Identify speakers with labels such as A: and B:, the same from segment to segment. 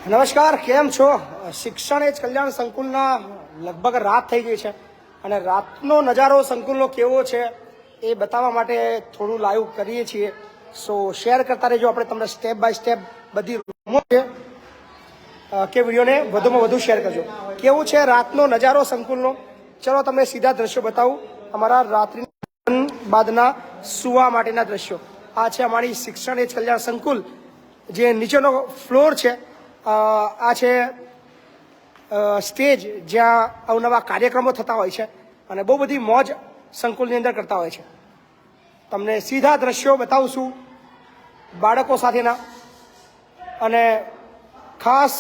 A: નમસ્કાર, કેમ છો? શિક્ષણ એ જ કલ્યાણ સંકુલના લગભગ રાત થઈ ગઈ છે અને રાતનો નજારો સંકુલનો કેવો છે એ બતાવવા માટે થોડું લાઈવ કરીએ છીએ. સો શેર કરતા રહેજો. આપણે તમને સ્ટેપ બાય સ્ટેપ બધી રૂમો છે કે વિડીયોને વધુમાં વધુ શેર કરજો. કેવું છે રાતનો નજારો સંકુલનો? ચલો તમને સીધા દ્રશ્યો બતાવું. અમારા રાત્રિ બાદના સુવા માટેના દ્રશ્યો આ છે. અમારી શિક્ષણ એ જ કલ્યાણ સંકુલ જે નીચેનો ફ્લોર છે. આ છે સ્ટેજ જ્યાં અવનવા કાર્યક્રમો થતા હોય છે અને બહુ બધી મોજ સંકુલની અંદર કરતા હોય છે. તમને સીધા દ્રશ્યો બતાવશું બાળકો સાથેના, અને ખાસ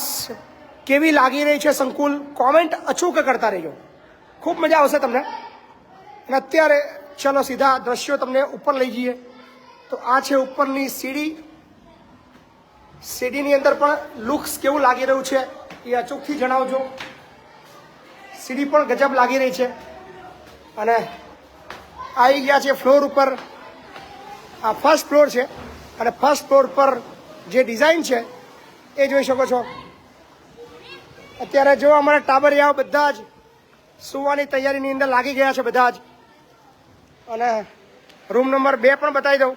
A: કેવી લાગી રહી છે સંકુલ કોમેન્ટ અચૂક કરતા રહેજો. ખૂબ મજા આવશે તમને. અને અત્યારે ચલો સીધા દ્રશ્યો તમને ઉપર લઈ જઈએ. તો આ છે ઉપરની સીડી. સીડીની અંદર પણ લુક્સ કેવું લાગી રહ્યું છે એ અચૂકથી જણાવજો. સીડી પણ ગજબ લાગી રહી છે. અને આવી ગયા છે ફ્લોર ઉપર. આ ફર્સ્ટ ફ્લોર છે અને ફર્સ્ટ ફ્લોર પર જે ડિઝાઇન છે એ જોઈ શકો છો. અત્યારે જો અમારા ટાબરિયાઓ બધા જ સુવાની તૈયારીની અંદર લાગી ગયા છે બધા જ. અને રૂમ નંબર 2 પણ બતાવી દઉં.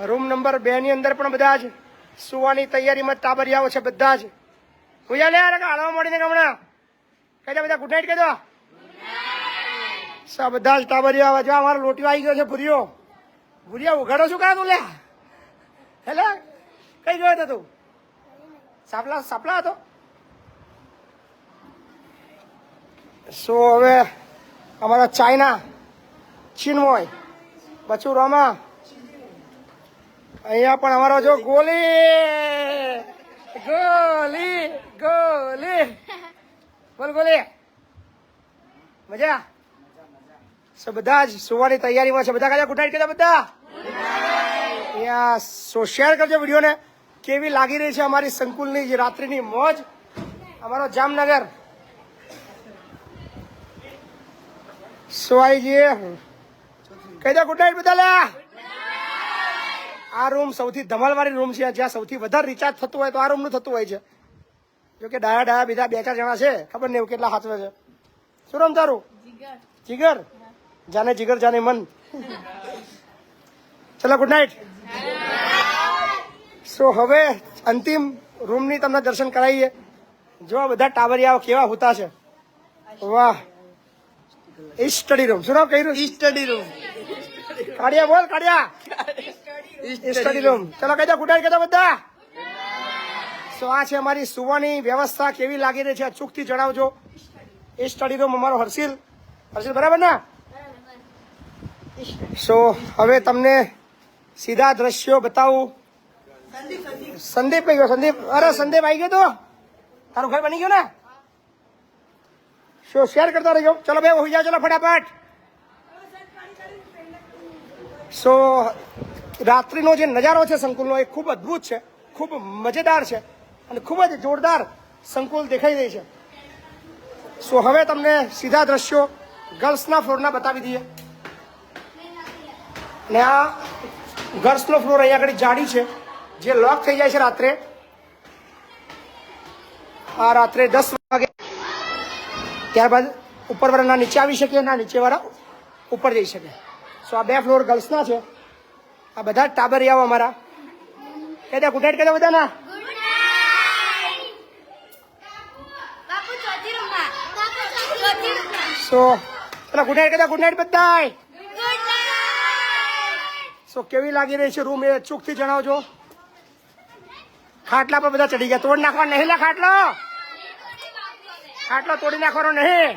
A: રૂમ નંબર 2 ની અંદર પણ બધા જ સુવાની તૈયારીમાં ટાબરિયાઓ છે બધા જ. ભૂયા લે હાલવા મળીને હમણાં કહી દો બધા ગુડ નાઇટ કહી દો. બધા જ ટાબરિયા. જો અમારો લોટીઓ આવી ગયો છે ભૂરિયો. ભૂરિયા ઉઘાડો શું કરે તું લે? હેલે કઈ ગયો હતો તું? સાપલા હતો. હવે અમારા ચાઇના ચીનમોય બચુ રોમા. અહીંયા પણ અમારો જો ગોલી બોલ ગોલી. મજા. બધા જ સુવાની તૈયારીમાં છે. બધા કાજા ગુડ નાઇટ કહેતા બધા. સો શેર કરજો વિડીયોને. કેવી લાગી રહી છે અમારી સંકુલની જે રાત્રિની મોજ. અમારો જામનગર આવી જઈએ. કહી દો ગુડ નાઇટ બધા. લે આ રૂમ સૌથી ધમાલવાળી રૂમ છે. જ્યાં સૌથી વધારે રિચાર્જ થતું હોય તો આ રૂમનું થતું હોય છે. જોકે ડાયા બીજા 2-4 જણા છે, ખબર નહીં કેટલા હાથવે છે. શું નામ તારું? જીગર. જાને જીગર જાને મન. ચલો ગુડ નાઇટ. સો હવે અંતિમ રૂમની તમને દર્શન કરાવીએ. જો બધા ટાવરિયાઓ કેવા હોતા છે. વાહ. Study room. શું નામ કહ્યું? Study room. કાઢ્યા બોલ કાઢ્યા. Study room. ચલો કહી દો ગુડ નાઇટ કહેતા બધા. સો આ છે અમારી સુવાની વ્યવસ્થા. કેવી લાગી રહી છે અચૂકથી જણાવજો. એ સ્ટડી રૂમ અમારો હર્ષિલ બરાબર ને? સો હવે તમને સીધા દ્રશ્યો બતાવું. સંદીપ આવી ગયો. સંદીપ. અરે સંદીપ આવી ગયો. તો તારું ઘર બની ગયું ને? સો શેર કરતા રહેજો. ચલો બે હોઈ જાઓ. ચલો ફટાફટ. સો રાત્રિનો જે નજારો છે સંકુલનો એ ખૂબ અદ્ભુત છે, ખૂબ મજેદાર છે અને ખૂબ જ જોરદાર સંકુલ દેખાઈ રહી છે. સો હવે તમને સીધા દ્રશ્યો ગર્લ્સના ફ્લોરના બતાવી દઈએ. અને આ ગર્લ્સનો ફ્લોર અહીંયા આગળ જાડી છે જે લોક થઈ જાય છે રાત્રે. આ રાત્રે 10 વાગે. ત્યારબાદ ઉપરવાળા નીચે આવી શકે, ના નીચેવાળા ઉપર જઈ શકે. સો આ 2 ફ્લોર ગર્લ્સના છે. આ બધા ટાબરિયાઓ અમારા. કહી દે ગુડ નાઇટ કહી દો બધા ના. સો ચલો ગુડ નાઇટ કહી દો. ગુડ નાઇટ બધા. સો કેવી લાગી રહી છે રૂમ એ અચૂકથી જણાવજો. ખાટલા પર બધા ચડી ગયા. તોડી નાખવાનો નહીં લે ખાટલો. ખાટલો તોડી નાખવાનો નહીં.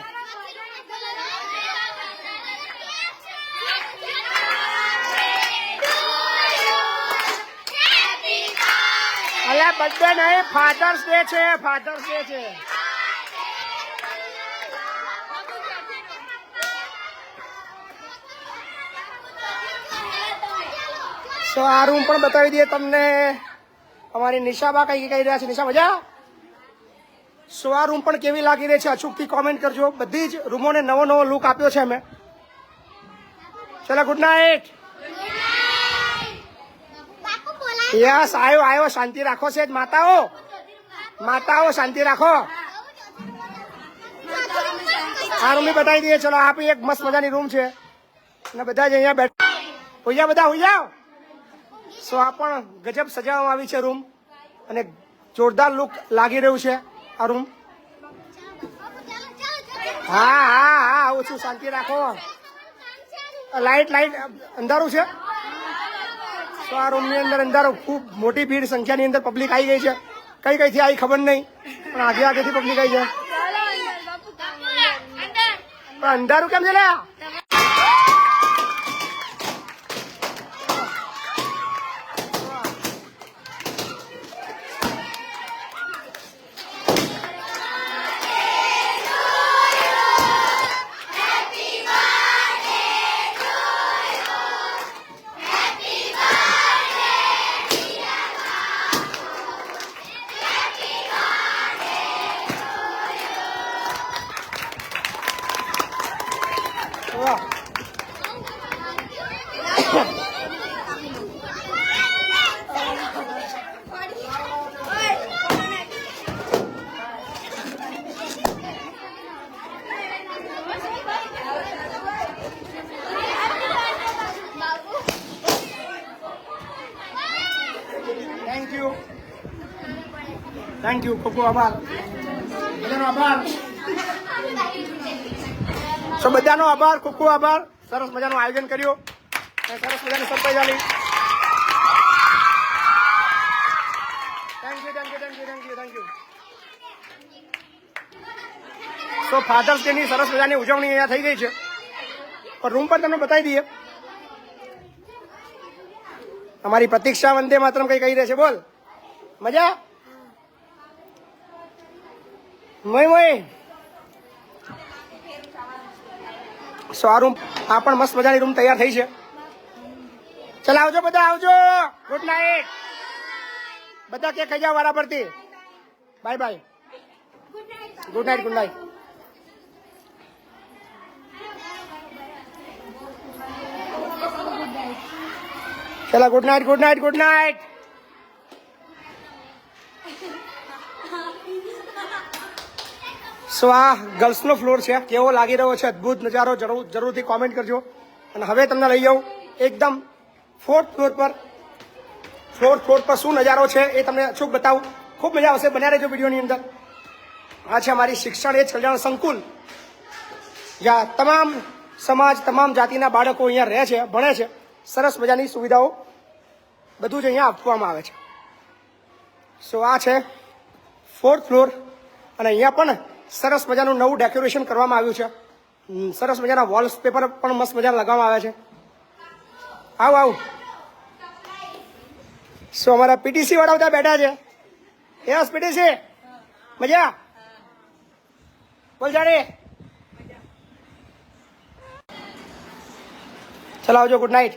A: અલ્યા બર્થડે નહીં, ફાધર્સ ડે છે. ફાધર્સ ડે છે. સો આ રૂમ પણ બતાવી દઈએ તમને. અમારી નિશાબા કઈ કહી રહ્યા છે. નિશા મજા. સો આ રૂમ પણ કેવી લાગી રહી છે અચૂકથી કોમેન્ટ કરજો. બધી જ રૂમોને નવો લુક આપ્યો છે અમે. ચલો ગુડ નાઇટ. યસ આવ્યો શાંતિ રાખો છે માતાઓ. માતાઓ શાંતિ રાખો. આ રૂમ બતાવી દઈએ. ચલો આ એક મસ્ત મજાની રૂમ છે અને બધા જ અહીંયા બેઠા. હોઈ જાઓ બધા, હોઈ જાઓ. સો આ પણ ગજબ સજાવવામાં આવી છે રૂમ અને જોરદાર લુક લાગી રહ્યું છે આ રૂમ. હા હા હા આવું છું, શાંતિ રાખો. લાઈટ અંધારું છે. તો આ રૂમની અંદર અંધારું, ખૂબ મોટી ભીડ સંખ્યાની અંદર પબ્લિક આવી ગઈ છે. કઈ કઈથી આવી ખબર નહીં, પણ આગેથી પબ્લિક આવી છે. પણ અંધારું કેમ છે લે? થેન્ક યુ, ખૂબ ખૂબ આભાર. બધાનો આભાર. સો બધાનો આભાર, ખૂબ ખૂબ આભાર. સરસ મજાનું આયોજન કર્યું અને સરસ મજાની સરપ્રાઈઝ આલી. Thank you thank you thank you thank you thank you. So father's day ની સરસ મજાની ઉજવણી અહીંયા થઈ ગઈ છે. પણ રૂમ પર તમને બતાવી દઈએ. અમારી પ્રતીક્ષા વંદે માતરમ કઈ કહી રહે છે, બોલ. મજા મોય. સો આ રૂમ, આ પણ મસ્ત મજાની રૂમ તૈયાર થઈ છે. ચાલ આવજો બધા, આવજો. ગુડ નાઇટ બધા. કે ખાઈ જાઓ બરાબરથી. Bye bye. Good night, good night. ચલો good night, good night, good night. So આ ગર્લ્સનો ફ્લોર છે. કેવો લાગી રહ્યો છે? અદભુત નજારો. જરૂરથી કોમેન્ટ કરજો. અને હવે તમને લઈ જાઉં એકદમ ફોર્થ ફ્લોર પર. ફોર્થ ફ્લોર પર શું નજારો છે એ તમને અચૂક બતાવું. ખૂબ મજા આવશે, બન્યા રહેજો વિડીયોની અંદર. આ છે અમારી શિક્ષણ એજ કલ્યાણ સંકુલ, જ્યાં તમામ સમાજ, તમામ જાતિના બાળકો અહીંયા રહે છે, ભણે છે. સરસ મજાની સુવિધાઓ બધું જ અહીંયા આપવામાં આવે છે. સો આ છે ફોર્થ ફ્લોર અને અહીંયા પણ સરસ મજાનું નવું ડેકોરેશન કરવામાં આવ્યું છે. સરસ મજાના વોલ્સ પેપર પણ મસ્ત મજાના લગાવવામાં આવ્યા છે. આવ આવ. સો અમારા પીટીસી વાળા બધા બેઠા છે. યસ પીટીસી, મજા બોલ જાડે. ચલો આવજો. Good night.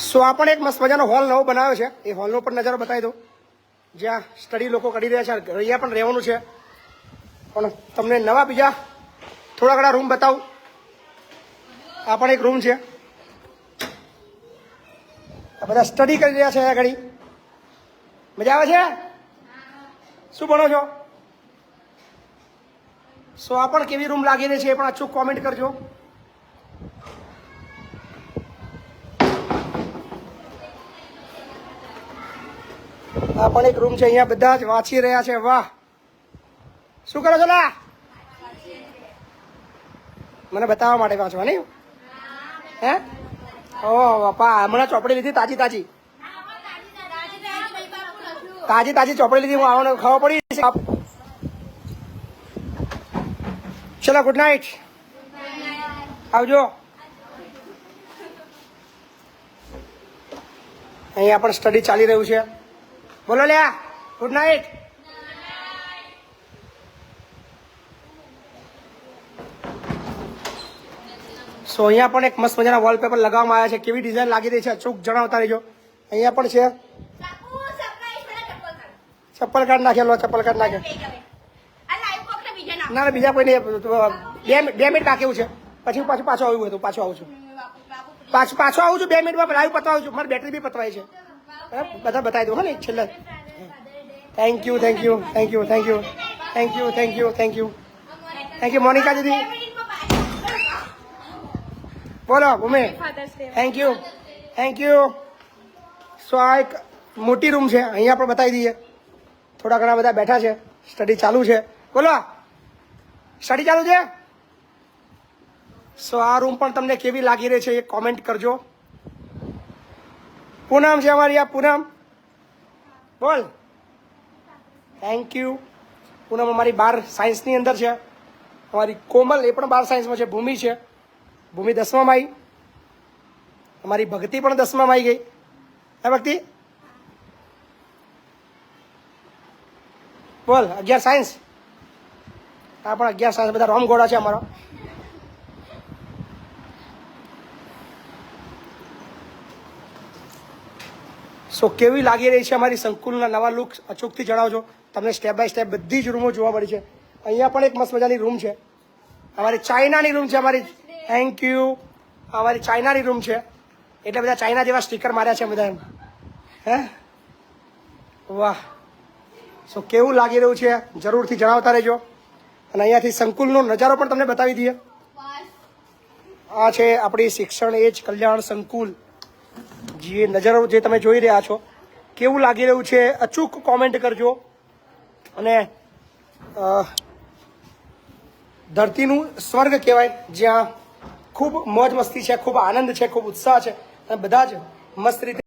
A: સો આ પણ એક મસ્ત મજાનો હોલ નવો બનાવ્યો છે. એ હોલનો પણ નજારો બતાવી દો, જ્યાં સ્ટડી લોકો કરી રહ્યા છે. અહીંયા પણ રહેવાનું છે, પણ તમને નવા બીજા થોડા ઘણા રૂમ બતાવું. આ પણ એક રૂમ છે. આ બધા સ્ટડી કરી રહ્યા છે અહીંયા ઘડી. મજા આવે છે? શું ભણો છો? સો આ પણ કેવી રૂમ લાગી રહી છે એ પણ અચૂક કોમેન્ટ કરજો. આ પણ એક રૂમ છે. અહીંયા બધા જ વાંચી રહ્યા છે. વાહ, શું કરો છો લા? મને બતાવવા માટે વાંચવા નહીં હે? ઓ બાપા, હમણાં ચોપડી લીધી તાજી તાજી તાજી તાજી ચોપડી લીધી. હું આવવાનું ખબર પડી. ચલો ગુડ નાઇટ, આવજો. અહીંયા પણ સ્ટડી ચાલી રહ્યું છે. બોલો લ્યા, ગુડ નાઇટ. સો અહીંયા પણ એક મસ્ત મજાના વોલપેપર લગાવવામાં આવ્યા છે. કેવી ડિઝાઇન લાગી રહી છે અચૂક જણાવતા રહેજો. અહીંયા પણ છે. ચપ્પલ કાઢ નાખેલો, ચપ્પલ કાઢ નાખે. ના ના બીજા કોઈ નહીં. 2 મિનિટ બાકી છે, પછી પાછો આવ્યું હતું. પાછો આવું છું, પાછો આવું છું 2 મિનિટમાં. લાઈવ પતવાવું છું. મારી બેટરી બી પતવાય છે. બધા બતાવી દઉં. હા ને છેલ્લે thank you thank you thank you thank you thank you thank you thank you thank you Monika દીદી. બોલો Bhumi. Thank you thank you. So આ એક મોટી રૂમ છે, અહીંયા પણ બતાવી દઈએ. થોડા ઘણા બધા બેઠા છે, સ્ટડી ચાલુ છે. બોલો સ્ટડી ચાલુ છે. સો આ રૂમ પણ તમને કેવી લાગી રહી છે એ કોમેન્ટ કરજો. પૂનમ છે અમારી, આ પૂનમ બોલ. Thank you. પૂનમ અમારી 12 સાયન્સની અંદર છે. અમારી કોમલ એ પણ 12 સાયન્સમાં છે. ભૂમિ છે, ભૂમિ 10મામાં આવી. અમારી ભક્તિ પણ 10મામાં આવી ગઈ. હે ભક્તિ બોલ. 11 સાયન્સ. આ પણ 11 સાયન્સ. બધા રોમગોળા છે અમારો. સો કેવી લાગી રહી છે અમારી સંકુલના નવા લુક અચૂકથી જણાવજો. તમને સ્ટેપ બાય સ્ટેપ બધી જ રૂમો જોવા મળી છે. અહીંયા પણ એક મસ્ત મજાની રૂમ છે, અમારી ચાઇનાની રૂમ છે અમારી. Thank you. અમારી ચાઇનાની રૂમ છે, એટલે બધા ચાઇના જેવા સ્ટીકર માર્યા છે બધા એમ. હે વાહ. સો કેવું લાગી રહ્યું છે જરૂરથી જણાવતા રહેજો. અને અહીંયાથી સંકુલનો નજારો પણ તમને બતાવી દઈએ. આ છે આપણી શિક્ષણ એજ કલ્યાણ સંકુલ. જે નજારો જે તમે જોઈ રહ્યા છો કેવું લાગી રહ્યું છે અચૂક કોમેન્ટ કરજો. અને ધરતીનું સ્વર્ગ કહેવાય, જ્યાં ખૂબ મોજ મસ્તી છે, ખૂબ આનંદ છે, ખૂબ ઉત્સાહ છે અને બધા જ મસ્ત રીતે